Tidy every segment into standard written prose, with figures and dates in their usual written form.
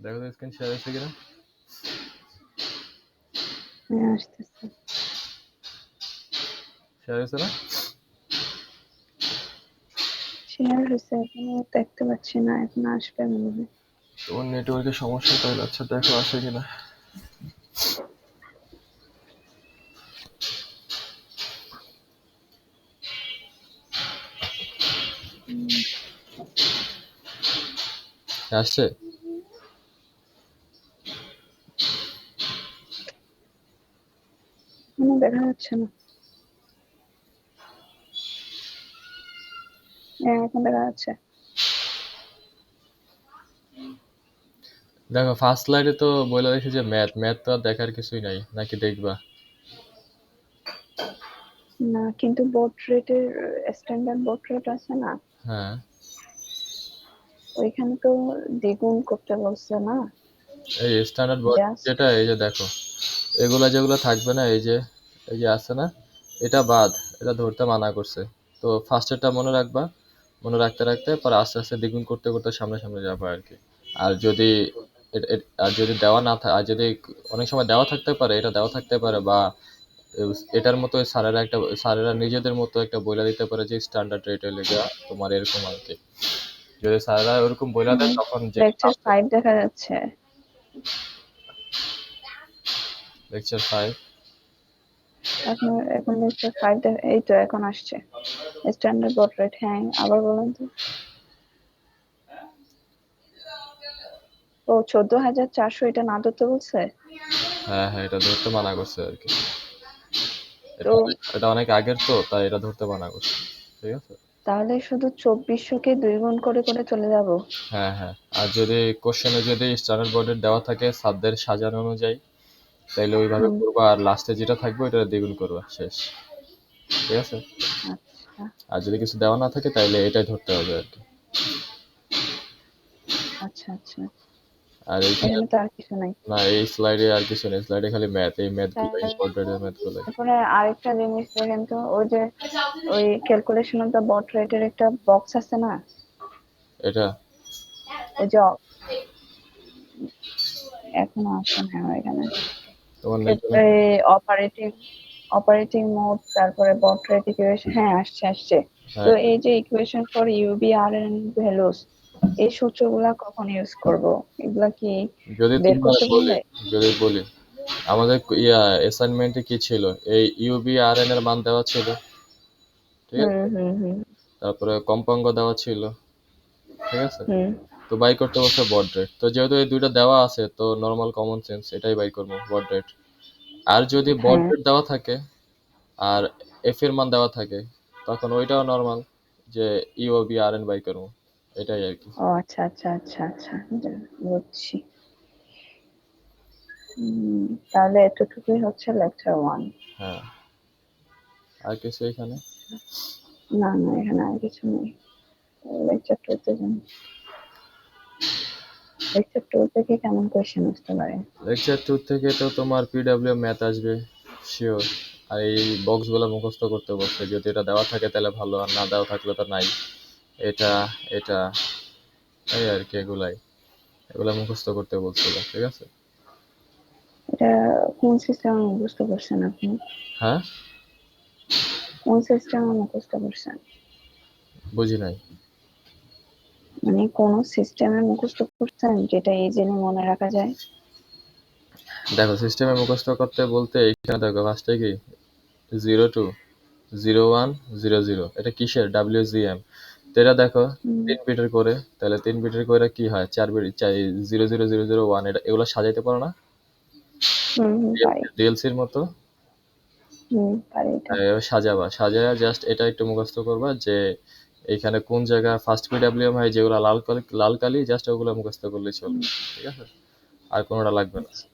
দেখো তো screen share হয়েছে কিনা। হ্যাঁ আসতেছে। শেয়ার হয়েছে না? শেয়ার হয়েছে, এখনো দেখতে পাচ্ছি না, এখন আসবে মনে হয়। তোমার নেটওয়ার্কের সমস্যা তাহলে। আচ্ছা দেখো আসে কিনা। আসছে? এখনো দেখা যাচ্ছে না। হ্যাঁ এখন দেখা যাচ্ছে। দেখো ফার্স্ট স্লাইডে তো বলে রেখেছে যে ম্যাথ তো আর দেখার কিছুই নাই, নাকি দেখবা? না কিন্তু বোর্ড রেটের স্ট্যান্ডার্ড বোর্ড রেট আছে না, হ্যাঁ ওইখানে তো দ্বিগুণ করতে বলছে না। এই স্ট্যান্ডার্ড বোর্ড জাস্ট যেটা, এই যে দেখো এগুলা যেগুলো থাকবে না, এই যে আছে না, এটা বাদ, এটা ধরতে মানা করছে। তো ফার্স্টেরটা মনে রাখবা, মনে রাখতে রাখতে পরে আস্তে আস্তে দ্বিগুণ করতে করতে সামনে সামনে যাবে আর কি। আর যদি আর যদি দেওয়া না থাকে, আর যদি অনেক সময় দেওয়া থাকতে পারে, এটা দেওয়া থাকতে পারে, বা এটার মতো স্যারেরা নিজেদের মতো একটা বইলা দিতে পারে যে স্ট্যান্ডার্ড রেটে লেগে তোমার এরকম আর কি। যদি স্যারেরা ওরকম বইলা দেয় তখন যে লেকচার 5 দেখা যাচ্ছে। লেকচার 5 এখন এখন লেকচার 5 এই তো এখন আসছে স্ট্যান্ডার্ড বোর্ড রেট। হ্যাঁ আবার বলেন তো। ও 14,400 এটা না ধরতে বলছে। হ্যাঁ হ্যাঁ, এটা ধরতে মানা করছে আর কি। তো এটা অনেক আগের তো, তাই এটা ধরতে মানা করছে। ঠিক আছে। তাহলে শুধু 2400কে 2 গুণ করে করে চলে যাব। হ্যাঁ হ্যাঁ, আর যদি কোশ্চেনে যদি স্ট্যান্ডার্ড বোর্ডের দেওয়া থাকে সাবদের সাজানো অনুযায়ী, তাইলে ওইভাবে করবা, আর লাস্টে যেটা থাকবে ওইটা দ্বিগুণ করবা, শেষ। ঠিক আছে। আচ্ছা আর যদি কিছু দেওয়া না থাকে তাইলে এটাই ধরতে হবে আর কি। আচ্ছা আচ্ছা। আর এইখানে এখানে তো আর কিছু নাই। না, এই স্লাইডে আর কিছু নেই, স্লাইডে খালি ম্যাথ, এই ম্যাথগুলো ইম্পর্টেন্ট ম্যাথগুলো। তারপরে আরেকটা জিনিস দেখেন তো, ওই যে ওই ক্যালকুলেশন অফ দা বট রেটের একটা বক্স আছে না, এটা ওই যে এখনো আসে না এখানে। তোমার নেটওয়ার্ক। অপারেটিং অপারেটিং মোড, তারপরে বট রেট ইকুয়েশন, হ্যাঁ আসছে আসছে। তো হ্যাঁ, এই যে ইকুয়েশন ফর ইউবিআরএন ভ্যালুস, এই সূত্রগুলা কখন ইউজ করব, এগুলা কি যদি বের তোমার করতে বলি, বললে? যদি বলি আমাদের অ্যাসাইনমেন্টে কি ছিল, এই ইউবিআরএন এর মান দেওয়া ছিল, ঠিক হুম আছে। হুম হুম তারপরে কম্পাঙ্ক দেওয়া ছিল, ঠিক আছে। হুম তো বাই করতে বলছে বড রেট, তো যেহেতু এই দুইটা দেওয়া আছে তো নর্মাল কমন সেন্স এটাই বাই করবো, বড রেট। আর যদি বড হ্যাঁ। রেট দেওয়া থাকে আর এফ এর মান দেওয়া থাকে, তখন ওইটাও নর্মাল, যে ইউবি আর এন বাই করবো, এটাই আর কি। ও আচ্ছা আচ্ছা আচ্ছা আচ্ছা, বুঝছি। তাহলে এতটুকুই হচ্ছে লেকচার 1। হ্যাঁ, আর কিছু এখানে? না না এখানে আর কিছু নেই। লেকচার 2 তে যান। লেকচার 2 থেকে কেমন কোয়েশ্চেন আসতে পারে? লেকচার 2 থেকে তো তোমার পিডব্লিউ ম্যাথ আসবে শিওর। আর এই বক্সগুলো মুখস্থ করতে বলছে, যদি এটা দেওয়া থাকে তাহলে ভালো, আর না দেওয়া থাকলে তো নাই। এটা এটা এই আর কি, এগুলা মুখস্থ করতে বলছিল, ঠিক আছে। এটা কোন সিস্টেমে মুখস্থ করছেন আপনি? হ্যাঁ, কোন সিস্টেমে মুখস্থ করছেন? বুঝি নাই। মানে কোন সিস্টেমে মুখস্থ করছেন যেটা ইজিলি মনে রাখা যায়? দেখো সিস্টেমে মুখস্থ করতে বলতে এইখানে দেখো ফার্স্টে কি 020100, এটা কিসের, WGM। তো এটা দেখো হুম 3 বিটের করে, তাহলে 3 বিটের করে কি হয়, 4 বিট, 00001, এটা এগুলো সাজাইতে পারো না পারি। ডিএলসির মতো। পারি এটা। এবার সাজাবা, সাজায়া জাস্ট এটা একটু মুখস্থ করবা যে এইখানে কোন জায়গায় ফার্স্ট পিডব্লিউএম হয়, যেগুলো লাল কালি, জাস্ট ওগুলো মুখস্থ করলেই চলবে, ঠিক আছে। আর কোনোটা লাগবে না। আচ্ছা।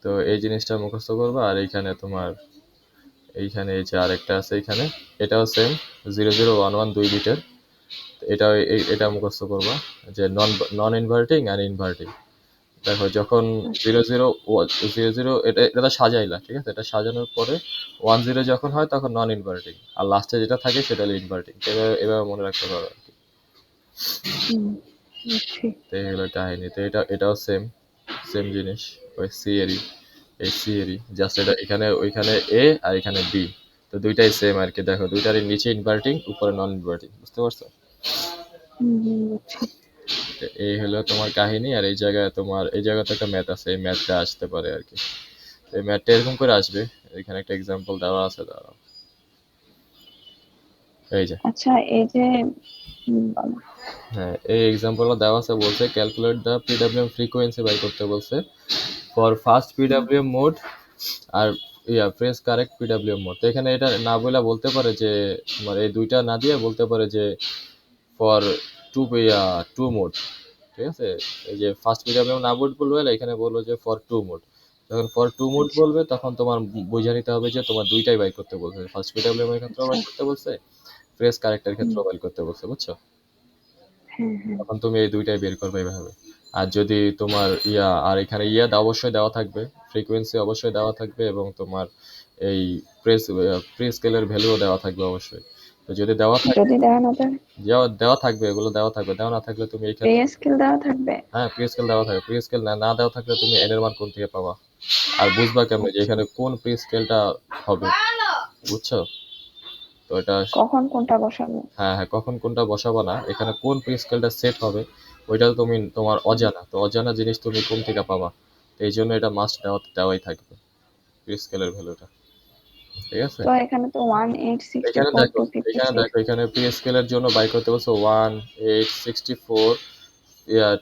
তো এই জিনিসটা মুখস্থ করবা। আর এইখানে তোমার, এইখানে এই যে আরেকটা আছে এইখানে, এটাও সেম 0011 2 বিটের। এটা এটা মুখস্থ করবা, যে নন নন ইনভার্টিং আর ইনভার্টিং। দেখো যখন আচ্ছা 00 এটা এটা সাজাইলা, ঠিক আছে, এটা সাজানোর পরে 10 যখন হয় তখন নন ইনভার্টিং, আর লাস্টে যেটা থাকে সেটা হলো ইনভার্টিং। এভাবে এভাবে মনে রাখতে পারো আর কি। হুম বুঝছি। তো এই হলো কাহিনী। তো এটাও সেম সেম জিনিস, ওই সি এরই, এই সি এরই জাস্ট এটা এখানে ওইখানে এ আর এখানে বি, তো দুইটাই সেম আর কি। দেখো দুইটারই নিচে ইনভার্টিং উপরে নন ইনভার্টিং, বুঝতে পারছো? বুঝছি। তো এই হলো তোমার কাহিনী। আর এই জায়গায় তোমার এই জায়গাতে একটা ম্যাথ আছে, এই ম্যাথটা আসতে পারে আর কি। এই ম্যাথটা এরকম করে আসবে, এখানে একটা এক্সাম্পল দেওয়া আছে, দাঁড়াও এই যে, আচ্ছা, এই যে বলো। হ্যাঁ এই এক্সাম্পলটা দেওয়া আছে, বলছে calculate the PWM frequency by করতে বলছে for first hmm, PWM mode আর প্রেস কারেক্ট পিডব্লিউএম মোড। তো এখানে এটা না বলে বলতে পারে যে তোমার এই দুইটা না দিয়ে বলতে পারে যে ফর টু টু মোড, ঠিক আছে? এই যে ফার্স্ট পিডব্লিউএম না মোড বলবে না, এখানে বললো যে ফর টু মোড। যখন ফর টু মোড আচ্ছা, বলবে তখন তোমার বুঝে নিতে হবে যে তোমার দুইটাই বাই করতে বলছে, ফার্স্ট পিডব্লিউএম এর ক্ষেত্রেও আচ্ছা। বাই করতে বলছে, প্রেস কারেক্টের হুম, ক্ষেত্রেও বাই করতে বলছে, বুঝছো? হ্যাঁ, হ্যাঁ। তখন তুমি এই দুইটাই বের করবে এইভাবে। আর যদি তোমার আর এখানে অবশ্যই দেওয়া থাকবে, ফ্রিকোয়েন্সি অবশ্যই দেওয়া থাকবে, এবং তোমার এই প্রেস প্রি স্কেলের ভ্যালুও দেওয়া থাকবে অবশ্যই। তো যদি দেওয়া থাকে, যদি দেওয়া না থাকে? দেওয়া দেওয়া থাকবে, এগুলো দেওয়া থাকবে, দেওয়া না থাকলে তুমি এই পে ক্ষেত্রে, স্কেল দেওয়া থাকবে? হ্যাঁ প্রি স্কেল দেওয়া থাকবে, প্রি স্কেল না দেওয়া থাকলে তুমি এন এর মান কোন থেকে পাবা? আর বুঝবা কেমনে যে আচ্ছা, এখানে কোন প্রি স্কেলটা হবে, বুঝছো? তো এটা, কখন কোনটা বসাবো? হ্যাঁ হ্যাঁ, কখন কোনটা বসাবা না, এখানে কোন পে স্কেলটা সেট হবে ওইটা তো তুমি তোমার অজানা, তো অজানা জিনিস তুমি কোন থেকে পাবা? তো এই জন্য এটা মাস্ট দেওয়াই থাকবে, পে স্কেলের ভ্যালুটা, ঠিক আছে? তো এখানে তো ওয়ান এইট সিক্সটি এখানে ফোর দেখো, টু ফিফটি এখানে সিক্স দেখো, এখানে পে স্কেলের জন্য বাই করতে বলছো 1864,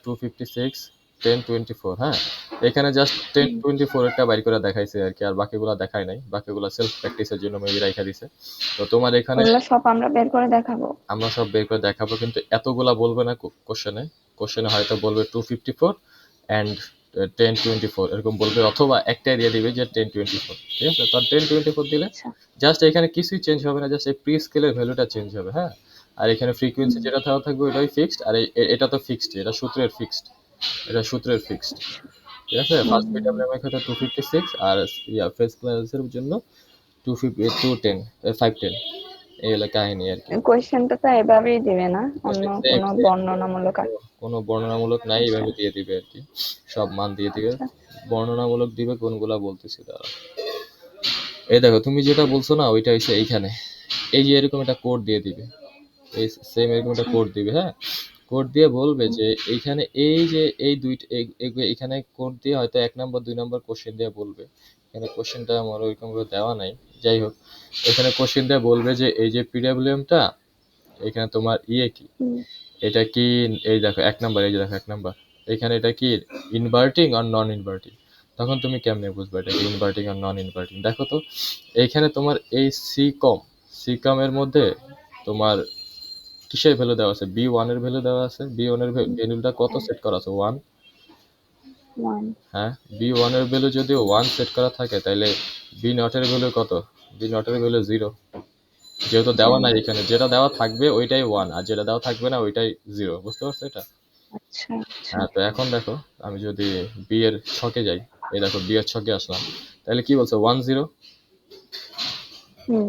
256, 1024, হ্যাঁ? এখানে জাস্ট 1024 একটা বাইর করে দেখাইছে আর কি, আর বাকিগুলা দেখায় নাই, বাকিগুলা সেলফ প্র্যাকটিসের জন্য মেবি রাইখা দিছে। তো তোমার এখানে ওগুলো সব আমরা বের করে দেখাবো? আমরা সব বের করে দেখাবো, কিন্তু এতগুলা বলবে না কোশ্চেনে। কোশ্চেনে হয়তো বলবে 254 অ্যান্ড 1024 এরকম বলবে, অথবা একটাই দিয়ে দিবে যে 1024, ঠিক আছে? তো 1024 দিলে আচ্ছা। জাস্ট এখানে কিছুই চেঞ্জ হবে না, জাস্ট এই প্রি স্কেলের ভ্যালুটা চেঞ্জ হবে, হ্যাঁ? আর এখানে ফ্রিকোয়েন্সি হুম, যেটা দেওয়া থাকবে ওটাই ফিক্সড, আর এটা তো ফিক্সড, এটা সূত্রের ফিক্সড, এটা সূত্রের ফিক্সড, আচ্ছা। ঠিক আছে? ফার্স্ট হুম, পিডব্লিউএম এর ক্ষেত্রে 256, আর ফেস ক্লাসের জন্য 210, 510। এই হলো কাহিনী আর কি। কোয়েশ্চেনটা তো এভাবেই দিবে না, অন্য সেম কোনো সেম, বর্ণনামূলক কোনো বর্ণনামূলক নাই, আচ্ছা, এভাবে দিয়ে দিবে আর কি, সব মান দিয়ে দিবে। আচ্ছা। বর্ণনামূলক দিবে কোনগুলা বলতেছি, দাঁড়া। এই দেখো তুমি যেটা বলছো না, ওইটা হচ্ছে এইখানে, এই যে এরকম একটা কোড দিয়ে দিবে, এই সেম এরকম একটা আচ্ছা। কোড দিবে, হ্যাঁ? কোড দিয়ে বলবে হুম, যে এইখানে এই যে এই দুইটা এখানে কোড দিয়ে হয়তো 1 নম্বর 2 নম্বর কোশ্চেন দিয়ে বলবে, এখানে কোশ্চেনটা আমার ওইরকম ভাবে দেওয়া নাই, যাই হোক, এখানে কোশ্চেন দিয়ে বলবে যে এই যে পিডব্লিউএমটা, এখানে তোমার কি, হুম, এটা কি, এই দেখো 1 নম্বর, এই যে দেখো 1 নম্বর, এখানে এটা কি ইনভার্টিং আর নন ইনভার্টিং। তখন তুমি কেমনে বুঝবে এটা কি ইনভার্টিং আর নন ইনভার্টিং? দেখো তো, এইখানে তোমার এই সি কম এর মধ্যে তোমার কিসের ভ্যালু দেওয়া আছে? বি ওয়ান এর ভ্যালু দেওয়া আছে, বি ওয়ান এর হুম, ভ্যালুটা কত হ্যাঁ, সেট করা আছে? ওয়ান। ওয়ান। হ্যাঁ, বি ওয়ান এর ভ্যালু যদি ওয়ান সেট করা থাকে, তাহলে বি নট এর ভ্যালু কত? বি নট এর ভ্যালু জিরো, যেহেতু দেওয়া জিরো। নাই এখানে, যেটা দেওয়া থাকবে ওইটাই ওয়ান, আর যেটা দেওয়া থাকবে না ওইটাই জিরো, বুঝতে পারছো এটা? আচ্ছা, আচ্ছা। হ্যাঁ, তো এখন দেখো, আমি যদি বি এর ছকে যাই, এই দেখো বি এর ছকে আসলাম, তাহলে কি বলছে? 1 0। হুম,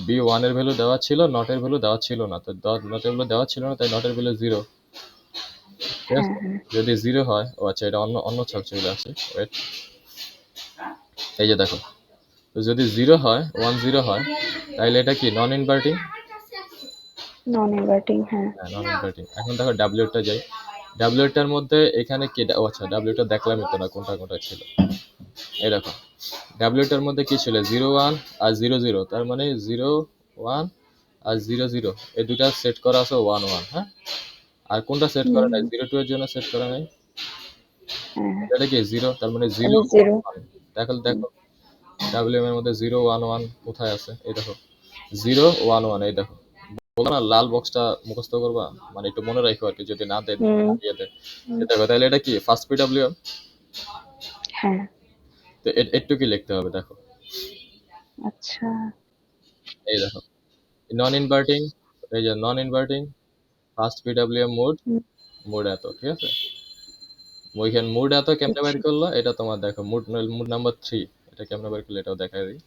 বি ওয়ান এর ভ্যালু দেওয়া ছিল, নট এর ভ্যালু দেওয়া ছিল না, তো নট এর ভ্যালু দেওয়া ছিল না, তাই নট এর ভ্যালু জিরো, ঠিক হ্যাঁ, আছে? হ্যাঁ। যদি জিরো হয়, ও আচ্ছা, এটা অন্য অন্য ছক চলে আসে, ওয়েট, এই যে দেখো, তো যদি জিরো হয়, 1 0 হয়, তাহলে এটা কি নন ইনভার্টিং? নন ইনভার্টিং, হ্যাঁ। হ্যাঁ, নন ইনভার্টিং। এখন দেখো ডাব্লিউটা যাই, ডাব্লিউটার মধ্যে এখানে কি, ও আচ্ছা, ডাব্লিউটা দেখলামই তো না কোনটা কোনটা ছিল, এই দেখো, ডাব্লিউটার মধ্যে কি ছিল? 0 1 আর 0 0, তার মানে 0 1 আর 0 0, এই দুটা সেট করা আছে 1 1, হ্যাঁ? আর কোনটা সেট করা হুম, নাই? 0 2 এর জন্য সেট করা নাই, হ্যাঁ। এটা কি জিরো, তার মানে জিরো তাহলে ওয়ান জিরো। ওয়ান দেখো দেখো, ডাব্লিউ এর মধ্যে 0 1 1 কোথায় আছে? এই দেখো 0 1 1, এই দেখো, বললাম না লাল বক্সটা মুখস্থ করবা, মানে একটু মনে রাখো আর কি, যদি না দেয়, হুম, দিয়ে দেয়। হুম, এই দেখো, তাহলে এটা কি ফার্স্ট পিডব্লিউএম? হ্যাঁ। তো একটু কি লিখতে হবে, দেখো, আচ্ছা। এই দেখো, নন ইনভার্টিং, এই যে নন ইনভার্টিং ফার্স্ট পিডব্লিউএম মোড, হুম, মোড এত, ঠিক আছে? ওইখানে মুড এত কেমনে বের বুঝছি। করলো, এটা তোমার দেখো, মুড নাম্বার 3, এটা কেমনে বের করলো এটাও দেখাই দিই।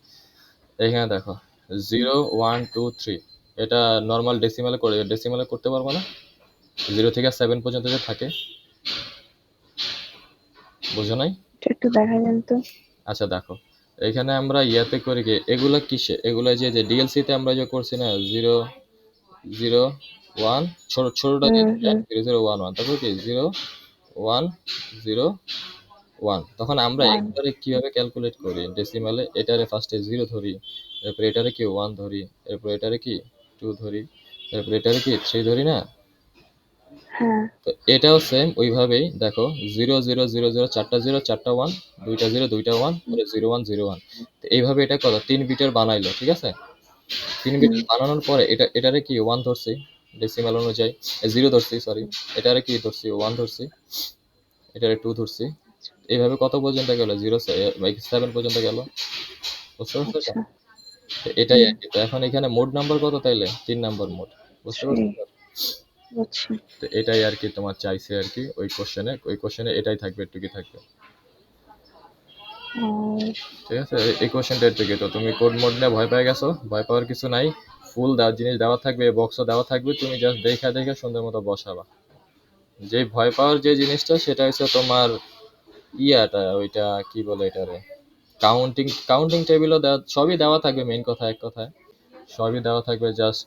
এখানে দেখো, হুম, 0 1 2 3, এটা নর্মাল ডেসিমালে করতে পারবো না? 0 থেকে 7 পর্যন্ত যে থাকে, বুঝো নাই? একটু দেখা যান তো। আচ্ছা দেখো, এখানে আমরা ইয়াতে করি কি, এগুলা কিসে, এগুলা যে যে ডিএলসি তে আমরা যে করছি না, 0 0 1, ছোটটা যে হুম 0 0 1 1, তারপর কি 0 1 0 1, তখন আমরা 1 একবারে কিভাবে ক্যালকুলেট করি ডেসিমালে, এটারে ফার্স্টে 0 ধরি, এরপর এটারে কি 1 ধরি, এরপর এটারে কি 2 ধরি, এরপর এটারে কি 3 ধরি না? হ্যাঁ তো এটাও সেম ওইভাবেই দেখো, 0 0 0 0, চারটা 0 চারটা 1, দুইটা 0 দুইটা 1, পরে 0 1 0 1। তো এইভাবে এটা কত 3 বিটের বানাইলো, ঠিক আছে? 3 হুম বিটের বানানোর পরে এটারে কি 1 ধরছি ডেসিমাল অনুযায়ী, 0 ধরছি সরি, এটারে কি ধরছি 1 ধরছি, এটারে 2 ধরছি। এইভাবে কত পর্যন্ত গেল, 0 7 পর্যন্ত গেল, বুঝতে পারছো এটা? আচ্ছা তো এটাই হুম আর কি। তো এখন এখানে মোড নাম্বার কত তাইলে 3 নাম্বার মোড, বুঝতে 3 পারছো? বুঝছি। তো এটাই আর কি তোমার চাইছে আর কি, ওই কোশ্চেনে এটাই থাকবে, একটু কি থাকবে, ও ঠিক আছে? এই কোশ্চেনটা একটু কি, তো তুমি কোড মোড নিয়ে ভয় পেয়ে গেছো, ভয় পাওয়ার কিছু নাই। ফুল জিনিস দেওয়া থাকবে, বক্সও দেওয়া থাকবে, তুমি জাস্ট দেখা দেখা সুন্দর মতো বসাবা। যে ভয় পাওয়ার যে জিনিসটা সেটা হচ্ছে তোমার ইয়াটা, ওইটা কি বলে এটারে, কাউন্টিং টেবিলও দেওয়া, সবই দেওয়া থাকবে, মেইন কথা এক কথায় সবই দেওয়া থাকবে, জাস্ট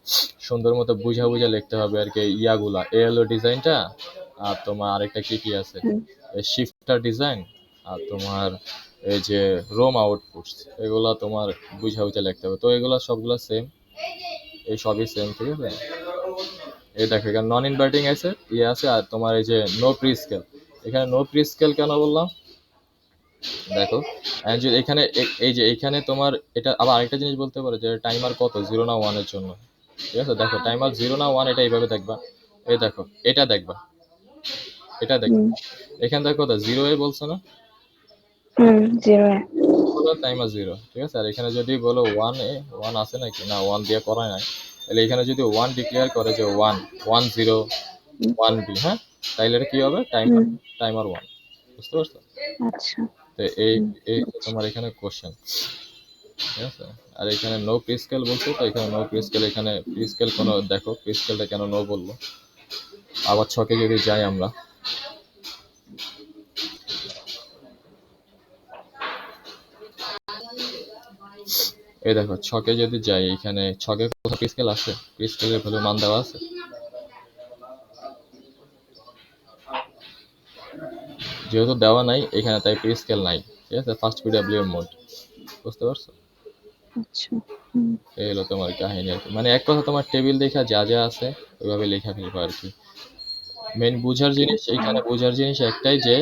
সুন্দর মতো বুঝা বুঝা লিখতে হবে আর কি, ইয়াগুলা এএলও ডিজাইনটা, আর তোমার আরেকটা কি কি আছে, হুম শিফটার ডিজাইন, আর তোমার এই যে রোম আউটপুট, এগুলা তোমার বুঝা বুঝা লিখতে হবে। তো এগুলা সবগুলা সেম, এই সবই সেম, ঠিক আছে? এই দেখো এখানে নন ইনভার্টিং আছে, ইয়ে আছে, আর তোমার এই যে নো প্রি স্কেল। এখানে নো প্রি স্কেল কেন বললাম দেখো, যে এখানে এই যে এখানে তোমার এটা আবার আরেকটা জিনিস বলতে পারো যে টাইমার কত 0 না 1 এর জন্য, ঠিক আছে? দেখো টাইমার 0 না 1 এটা এইভাবে দেখবা, এই দেখো এটা দেখবা, এটা দেখবা, হুম এখানে দেখো কত 0 এ বলছে না, হুম 0 এ হলো টাইমার 0, ঠিক আছে? আর এখানে যদি বলো 1 এ, 1 আছে নাকি, না 1 দিয়ে করা নাই, তাহলে এখানে যদি 1 ডিক্লেয়ার করে যে 1 1 0 হুম 1 বি, হ্যাঁ, তাইলে এটা কি হবে, টাইমার হুম, টাইমার 1, বুঝতে পারছো? আচ্ছা তো এই হুম এই হচ্ছে বুঝছি। তোমার এখানে কোশ্চেন, ঠিক আছে? আর এখানে নো পে স্কেল বলছে, তো এখানে নো পে স্কেল, এখানে পে স্কেল কোনো, দেখো পে স্কেলটা কেন নো বললো। আবার ছকে যদি যাই আমরা, এই দেখো ছকে যদি যাই, এখানে ছকে কোথাও পে স্কেল আছে, পে স্কেলের ভ্যালু মান দেওয়া আছে, যেহেতু দেওয়া নাই এখানে তাই পে স্কেল নাই, ঠিক আছে? ফার্স্ট পিডব্লিউএম মোড, বুঝতে পারছো? আচ্ছা হুম এই হলো তোমার কাহিনী আর কি, মানে এক কথা তোমার টেবিল দেখা যা যা আছে ওইভাবে লেখা ফেলবো আর কি। মেন বুঝার জিনিস, আচ্ছা এখানে বুঝার জিনিস একটাই যে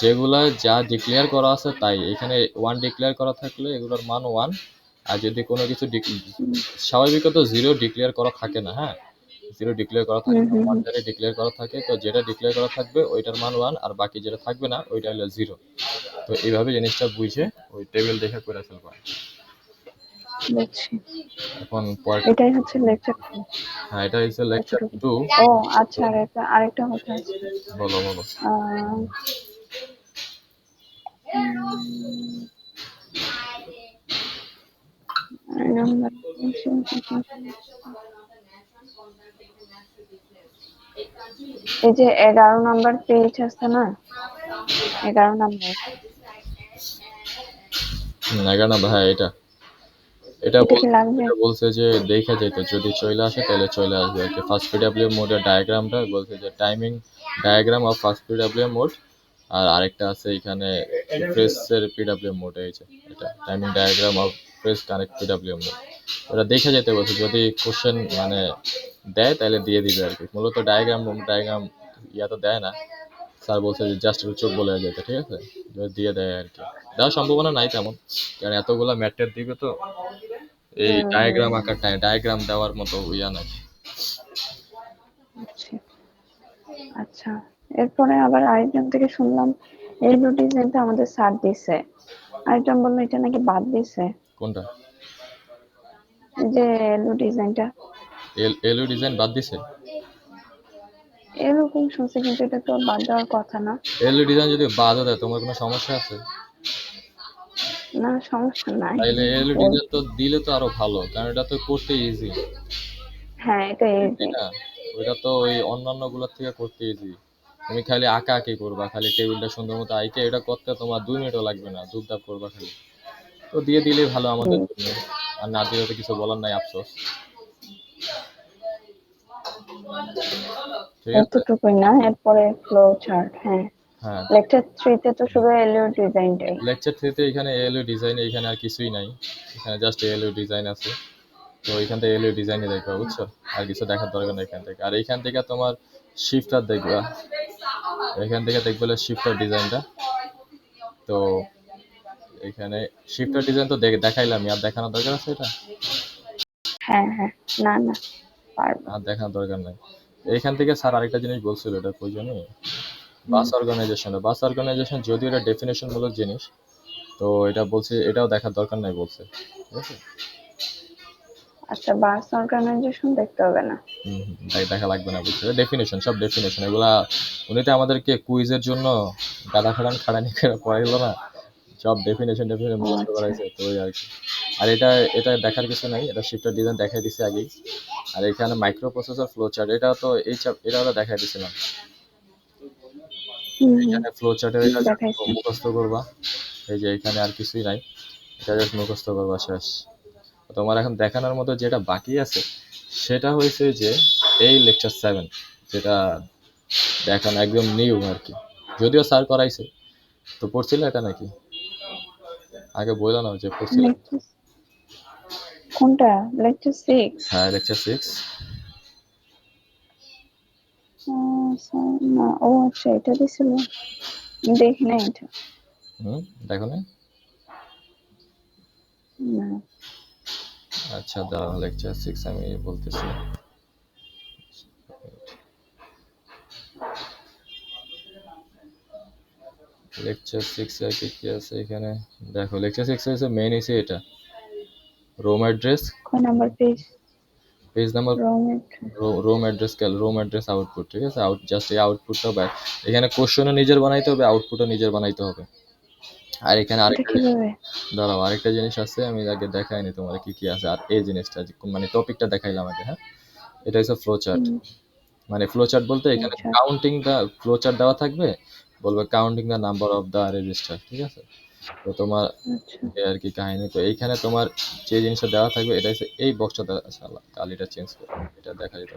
যেগুলা যা ডিক্লেয়ার করা আছে তাই, এখানে 1 ডিক্লেয়ার করা থাকলে এগুলোর মান 1, আর যদি কোনো কিছু হুম স্বাভাবিকত 0 ডিক্লেয়ার করা থাকে না, হ্যাঁ, 0 ডিক্লেয়ার করা থাকে হুম না, হুম 1 হুম, দ্বারা ডিক্লেয়ার করা থাকে, তো যেটা ডিক্লেয়ার করা থাকবে ওইটার মান 1, আর বাকি যেটা থাকবে না ওইটা হলো 0। তো এইভাবে জিনিসটা বুঝে ওই টেবিল দেখে করে ফেলবা। বুঝছি। এখন পরেরটা, এটাই হচ্ছে লেকচার 2 হ্যাঁ এটা হচ্ছে লেকচার এতটুকু। 2। ও আচ্ছা, আরেকটা কথা আছে। বলো বলো। আহ, উম, number এই যে 11 নাম্বার পেজ আছে না, 11 নাম্বার, 11 না ভাই, এটা এটা এটা কি লাগবে? এটা বলছে যে দেখা যেত যদি চলে আসে তাহলে চলে আসবে আর কি। ফার্স্ট পিডব্লিউ মোডের ডায়াগ্রামটা বলছে যে timing diagram of first PW mode, আর আরেকটা আছে এখানে প্রেসের পিডব্লিউ মোড, এই যে এটা timing diagram of press connect PW mode. ওটা দেখা যেতে বলছে, যদি কোশ্চেন মানে দেয় তাহলে দিয়ে দিবে আর কি। মূলত ডায়াগ্রাম ডায়াগ্রাম ইয়া তো দেয় না, স্যার বলছে যে জাস্ট চোখ বলে যেতে, ঠিক আছে? যদি দিয়ে দেয় আর কি, দেওয়ার সম্ভাবনা নাই তেমন, কারণ এতগুলা ম্যাটের দিবে তো এই হুম হুম ডায়াগ্রাম আকার ডায়াগ্রাম দেওয়ার মতো ইয়া নাই। বুঝছি। আচ্ছা, এরপরে আবার আরেকজন থেকে শুনলাম এই ডিজাইনটা আমাদের স্যার দিছে, আরেকজন বললো এটা নাকি বাদ দিছে। কোনটা? এই যে ডিজাইনটা এলইউ ডিজাইন বাদ দিছে? এরকম শুনছি, কিন্তু এটা তো বাদ দেওয়ার কথা না। এলইউ ডিজাইন যদি বাদও দেয় তোমার কোনো সমস্যা আছে? না সমস্যা নাই, তাইলে এলইউ ডিজাইন তো দিলে তো আরো ভালো, কারণ এটা তো করতে ইজি, হ্যাঁ এটা তাই ইজি। না? ওইটা তো ওই অন্যান্য গুলোর থেকে করতে ইজি। তুমি খালি আঁকা আঁকি করবা, খালি টেবিলটা সুন্দর মতো আঁকে, এটা করতে তোমার 2 মিনিটও লাগবে না, ধুপধাপ করবা খালি। তো দিয়ে দিলেই ভালো আমাদের হুম, জন্য। আর না দিলে তো কিছু বলার নাই, আফসোস। ঠিক আছে। এতটুকুই না, এরপরে ফ্লো চার্ট। হ্যাঁ, হ্যাঁ, লেকচার 3 তে তো শুধু এলইও ডিজাইনটাই। লেকচার 3 তে এখানে এএলইউ ডিজাইন, এখানে আর কিছুই নাই। এখানে জাস্ট এএলইউ ডিজাইন আছে। তো এখান থেকে এএলইউ ডিজাইনই দেখবা, বুঝছো? আর কিছু দেখার দরকার নেই এখান থেকে। আর এইখান থেকে তোমার শিফটার দেখবা, এখান থেকে দেখবে শিফটার ডিজাইনটা। তো এখানে শিফটার ডিজাইন তো দেখাইলাম, আর দেখানোর দরকার আছে এটা? হ্যাঁ হ্যাঁ, না না, পারবো। আর দেখানোর দরকার নাই। এইখান থেকে স্যার আরেকটা জিনিস বলছিল, এটা কই জানি, বাস অর্গানাইজেশন। বাস অর্গানাইজেশন যদিও এটা ডেফিনেশন মূলক জিনিস, তো এটা বলছে এটাও দেখার দরকার নাই বলছে, ঠিক আছে? আচ্ছা, বাস অর্গানাইজেশন দেখতে হবে না। দেখা লাগবে না বলছে, ডেফিনেশন, সব ডেফিনেশন এগুলা। উনি তো আমাদেরকে কুইজের জন্য গাদা খাড়ান খাড়ানি করে পড়াইলো না, সব ডেফিনেশন ডেফিনেশন ও মুখস্থ আচ্ছা। করাইছে, তো ওই আর কি। আর এটা এটা দেখার কিছু নাই, এটা শিফটার ডিজাইন দেখাই দিছে আগেই। আর এখানে মাইক্রো প্রসেসর ফ্লো চার্ট, এটা তো এটা তো দেখাই দিছিলাম। হুম, এখানে ফ্লো চার্টের এটা just দেখাইছে। মুখস্থ করবা। এই যে এখানে আর কিছুই নাই, এটা জাস্ট মুখস্থ করবা, শেষ। তোমার এখন দেখানোর মতো যেটা বাকি আছে সেটা হয়েছে যে এই লেকচার 7, যেটা দেখানো একদম নিউ আর কি। যদিও স্যার করাইছে, তো পড়ছিল এটা নাকি? আগে বললো না যে পড়ছিল? লেকচার কোনটা? লেকচার 6? হ্যাঁ, লেকচার 6। না, ও আচ্ছা, এটা দিছিল, দেখি না এটা। দেখো না? না। আচ্ছা দাঁড়াও, লেকচার 6 আমি বলতেছি। লেকচার 6 এর কি কি আছে এখানে? দেখো, লেকচার 6 হচ্ছে মেইন হচ্ছে এটা রোম অ্যাড্রেস, কয় নাম্বার পেজ? Page number. রোমেট। ROM address ROM address output, ঠিক আছে? জাস্ট এই আউটপুটটা এখানে কোশ্চেনও নিজের বানাইতে হবে, আউটপুটও নিজের বানাইতে হবে। আর এখানে এটা আরেকটা কিভাবে? দাঁড়াও, আরেকটা জিনিস আছে, আমি আগে দেখাইনি তোমার কি কি আছে। আর এই জিনিসটা মানে টপিকটা দেখাইলাম আগে, হ্যাঁ। এটা হচ্ছে ফ্লো চার্ট। হুম, মানে ফ্লো চার্ট বলতে এখানে আচ্ছা কাউন্টিং দা ফ্লো চার্ট দেওয়া থাকবে, বলবে counting the number of the register, ঠিক আছে? তো তোমার আচ্ছা। এই আর কি কাহিনী। তো এইখানে তোমার যে জিনিসটা দেওয়া থাকবে এটা হচ্ছে এই বক্সটা দেওয়া। শালা কালিটা চেঞ্জ করে এটা দেখা যেত।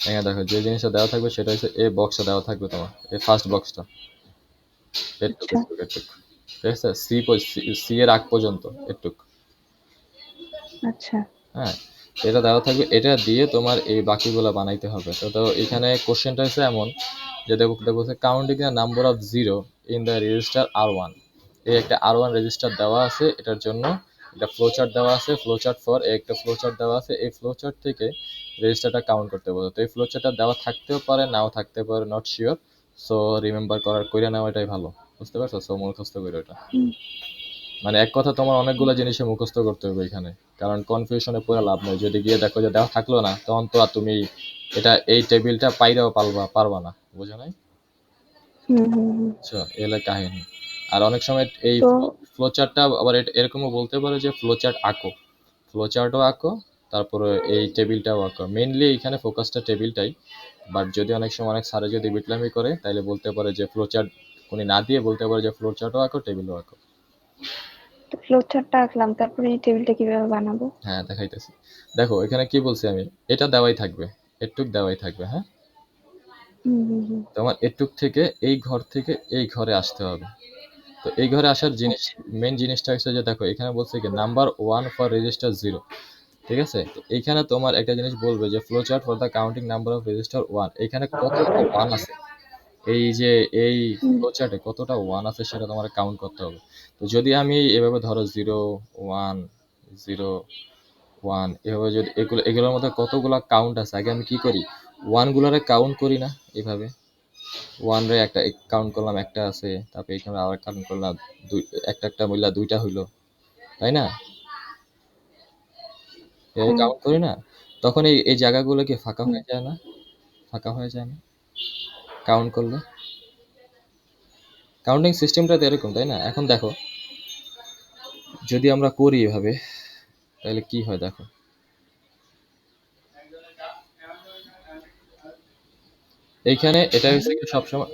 এখানে দেখো যে জিনিসটা দেওয়া থাকবে সেটা হচ্ছে এই বক্সটা দেওয়া থাকবে তোমার, এই ফার্স্ট বক্সটা। এটুক আচ্ছা এটুক এটুক, ঠিক আছে? সি এর আগ পর্যন্ত এটুক। আচ্ছা। হ্যাঁ, এটা দেওয়া থাকবে, এটা দিয়ে তোমার এই বাকিগুলো বানাইতে হবে। তো এখানে কোশ্চেনটা হচ্ছে এমন যে দেখো counting the number of zero in the register R1। এই একটা R1 রেজিস্টার দেওয়া আছে, এটার জন্য একটা ফ্লো চার্ট দেওয়া আছে, ফ্লো চার্ট ফর একটা ফ্লো চার্ট দেওয়া আছে। এই ফ্লো চার্ট থেকে রেজিস্টারটা কাউন্ট করতে বলো। তো এই ফ্লো চার্টটা দেওয়া থাকতেও পারে, নাও থাকতে পারে, নট শিওর। সো রিমেম্বার কইরা নেওয়াটাই ভালো, বুঝতে পারছো? সো মুখস্থ করে ওটা। হুম, মানে এক কথা তোমার অনেকগুলো জিনিসে মুখস্থ করতে হবে এখানে, কারণ কনফিউশনে পড়ে লাভ নেই। যদি গিয়ে দেখো যে দেওয়া থাকলো না, তখন তো আর তুমি এটা এই টেবিলটা পাইরাও পারবা না, বুঝো নাই? হুম, হুম, হুম। বুঝছো, এলে কাহিনী। আর অনেক সময় এই তো ফ্লো চার্টটা আবার এরকমও বলতে পারে যে ফ্লো চার্ট আঁকো, ফ্লো চার্টও আঁকো, তারপরে এই টেবিলটাও আঁকো। মেইনলি এখানে ফোকাসটা টেবিলটাই। বাট যদি অনেক সময় অনেক স্যারে যদি বিটলামি করে, তাহলে বলতে পারে যে ফ্লো চার্ট উনি না দিয়ে বলতে পারে যে ফ্লো চার্টও আঁকো, টেবিলও আঁকো। ফ্লো চার্টটা আঁকলাম, তারপরে এই টেবিলটা কিভাবে বানাবো? হ্যাঁ, দেখাইতেছি। দেখো এখানে কি বলছি আমি, এটা দেওয়াই থাকবে, এটুক দেওয়াই থাকবে, হ্যাঁ। হুম হুম হুম। তোমার এটুক থেকে এই ঘর থেকে এই ঘরে আসতে হবে। তো এই ঘরে আসার জিনিস, আচ্ছা মেন জিনিসটা হচ্ছে যে দেখো এখানে বলছে কি নাম্বার 1 ফর রেজিস্টার 0, ঠিক আছে? তো এইখানে তোমার একটা জিনিস বলবে যে flow chart for the counting number of register 1। এখানে কতটা 1 আছে, এই যে এই হুম ফ্লো চার্টে কতটা 1 আছে সেটা তোমার কাউন্ট করতে হবে। তো যদি আমি এভাবে ধরো 0 1 0 1, এভাবে যদি এগুলোর মধ্যে কতগুলা কাউন্ট আছে, আগে আমি কি করি, ওয়ান গুলারে কাউন্ট করি না এইভাবে। ওয়ান রে একটা কাউন্ট করলাম, একটা আছে, তারপরে এখানে আবার কাউন্ট করলাম, দুই, একটা একটা মিললা দুইটা হইলো, তাই না? এভাবে হ্যাঁ। কাউন্ট করি না, তখন এই এই জায়গাগুলো কি ফাঁকা হয়ে যায় না? ফাঁকা হয়ে যায় না কাউন্ট করলে? কাউন্টিং সিস্টেমটা তো এরকম, তাই না? এখন দেখো যদি আমরা করি এভাবে, তাহলে কি হয় দেখো। এইখানে এটা হচ্ছে কি সবসময়